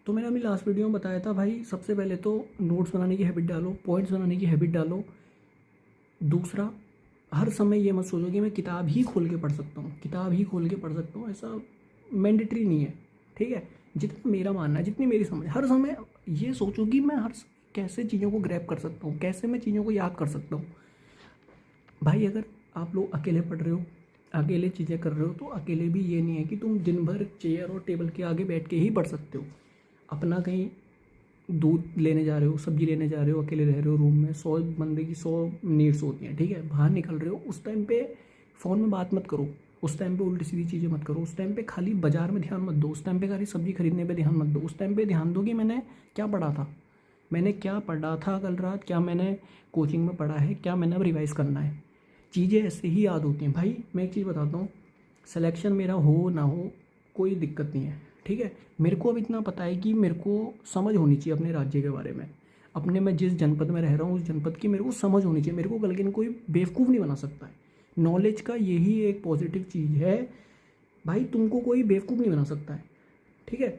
तो मैंने अभी लास्ट वीडियो में बताया था भाई, सबसे पहले तो नोट्स बनाने की हैबिट डालो, पॉइंट्स बनाने की हैबिट डालो। दूसरा, हर समय ये मत सोचो कि मैं किताब ही खोल के पढ़ सकता हूँ, किताब ही खोल के पढ़ सकता हूँ, ऐसा मैंडेटरी नहीं है। ठीक है, जितना मेरा मानना है, जितनी मेरी समझ, हर समय ये सोचो कि मैं कैसे चीज़ों को ग्रैब कर सकता हूँ, कैसे मैं चीज़ों को याद कर सकता हूँ। भाई अगर आप लोग अकेले पढ़ रहे हो, अकेले चीज़ें कर रहे हो, तो अकेले भी ये नहीं है कि तुम दिन भर चेयर और टेबल के आगे बैठ के ही पढ़ सकते हो। अपना कहीं दूध लेने जा रहे हो, सब्जी लेने जा रहे हो, अकेले रह रहे हो रूम में, 100 बंदे की 100 नीड्स होती हैं। ठीक है, बाहर निकल रहे हो, उस टाइम पे फ़ोन में बात मत करो, उस टाइम पे उल्टी सीधी चीज़ें मत करो, उस टाइम पे खाली बाजार में ध्यान मत दो, उस टाइम पे खाली सब्जी खरीदने पे ध्यान मत दो, उस टाइम पे ध्यान दो कि मैंने क्या पढ़ा था, मैंने क्या पढ़ा था कल रात, क्या मैंने कोचिंग में पढ़ा है, क्या मैंने अब रिवाइज़ करना है। चीज़ें ऐसे ही याद होती हैं भाई। मैं एक चीज़ बताता हूँ, सिलेक्शन मेरा हो ना हो कोई दिक्कत नहीं है। ठीक है, मेरे को अब इतना पता है कि मेरे को समझ होनी चाहिए अपने राज्य के बारे में, अपने मैं जिस जनपद में रह रहा हूँ उस जनपद की मेरे को समझ होनी चाहिए। मेरे को कल के दिन कोई बेवकूफ़ नहीं बना सकता है। नॉलेज का यही एक पॉजिटिव चीज़ है भाई, तुमको कोई बेवकूफ़ नहीं बना सकता है। ठीक है,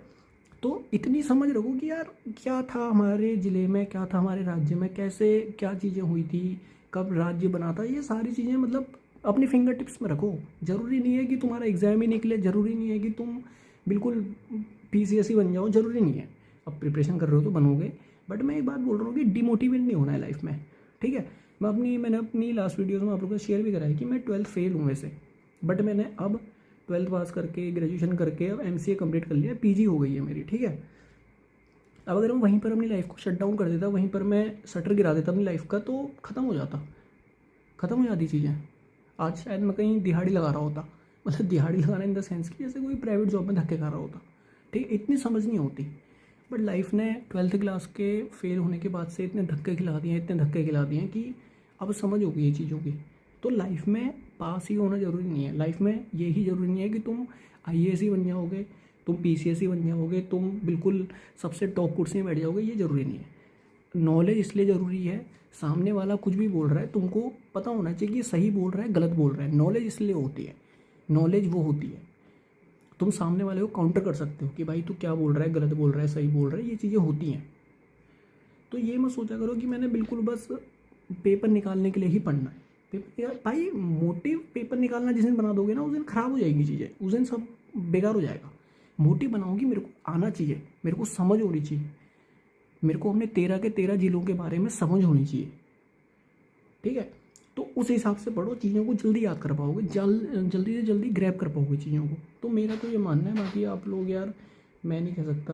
तो इतनी समझ रखो कि यार क्या था हमारे ज़िले में, क्या था हमारे राज्य में, कैसे क्या चीज़ें हुई थी, कब राज्य बना था, ये सारी चीज़ें मतलब अपनी फिंगर टिप्स में रखो। ज़रूरी नहीं है कि तुम्हारा एग्ज़ाम ही निकले, ज़रूरी नहीं है कि तुम बिल्कुल पीसीएस ही बन जाओ, ज़रूरी नहीं है। अब प्रिपरेशन कर रहे हो तो बनोगे, बट मैं एक बात बोल रहा हूँ कि डिमोटिवेट नहीं होना है लाइफ में। ठीक है, मैंने अपनी लास्ट वीडियोज़ में आप लोगों को शेयर भी करा है कि मैं 12th फेल हूँ वैसे, बट मैंने अब 12th पास करके ग्रेजुएशन करके अब एमसीए कंप्लीट कर लिया, पीजी हो गई है मेरी। ठीक है, अब अगर मैं वहीं पर अपनी लाइफ को शट डाउन कर देता, वहीं पर मैं शटर गिरा देता अपनी लाइफ का, तो ख़त्म हो जाता, ख़त्म हो जाती चीज़ें। आज शायद मैं कहीं दिहाड़ी लगा रहा होता, मतलब दिहाड़ी लगाना इन द सेंस कि जैसे कोई प्राइवेट जॉब में धक्के खा रहा होता। ठीक है, इतनी समझ नहीं होती, बट लाइफ ने 12th क्लास के फेल होने के बाद से इतने धक्के खिला दिए हैं, इतने धक्के खिला दिए हैं कि अब समझ हो गई है चीज़ों की। तो लाइफ में पास ही होना ज़रूरी नहीं है, लाइफ में यही ज़रूरी नहीं है कि तुम आईएएस ही बन जाओगे, तुम पीसीएस ही बन जाओगे, तुम बिल्कुल सबसे टॉप कुर्सी में बैठ जाओगे, ये ज़रूरी नहीं है। नॉलेज इसलिए ज़रूरी है, सामने वाला कुछ भी बोल रहा है तुमको पता होना चाहिए कि सही बोल रहा है गलत बोल रहा है। नॉलेज इसलिए होती है, नॉलेज वो होती है तुम सामने वाले को काउंटर कर सकते हो कि भाई तू क्या बोल रहा है, गलत बोल रहा है, सही बोल रहा है, ये चीज़ें होती हैं। तो ये मत सोचा करो कि मैंने बिल्कुल बस पेपर निकालने के लिए ही पढ़ना है। पेपर यार भाई, मोटिव पेपर निकालना जिस दिन बना दोगे ना, उस दिन खराब हो जाएगी चीज़ें, उस दिन सब बेकार हो जाएगा। मोटिव बनाओगी, मेरे को आना चाहिए, मेरे को समझ होनी चाहिए, मेरे को अपने 13 के 13 जिलों के बारे में समझ होनी चाहिए। ठीक है, तो उस हिसाब से पढ़ो, चीज़ों को जल्दी याद कर पाओगे, जल्दी से जल्दी ग्रैब कर पाओगे चीज़ों को। तो मेरा तो ये मानना है, बाकी आप लोग यार मैं नहीं कह सकता।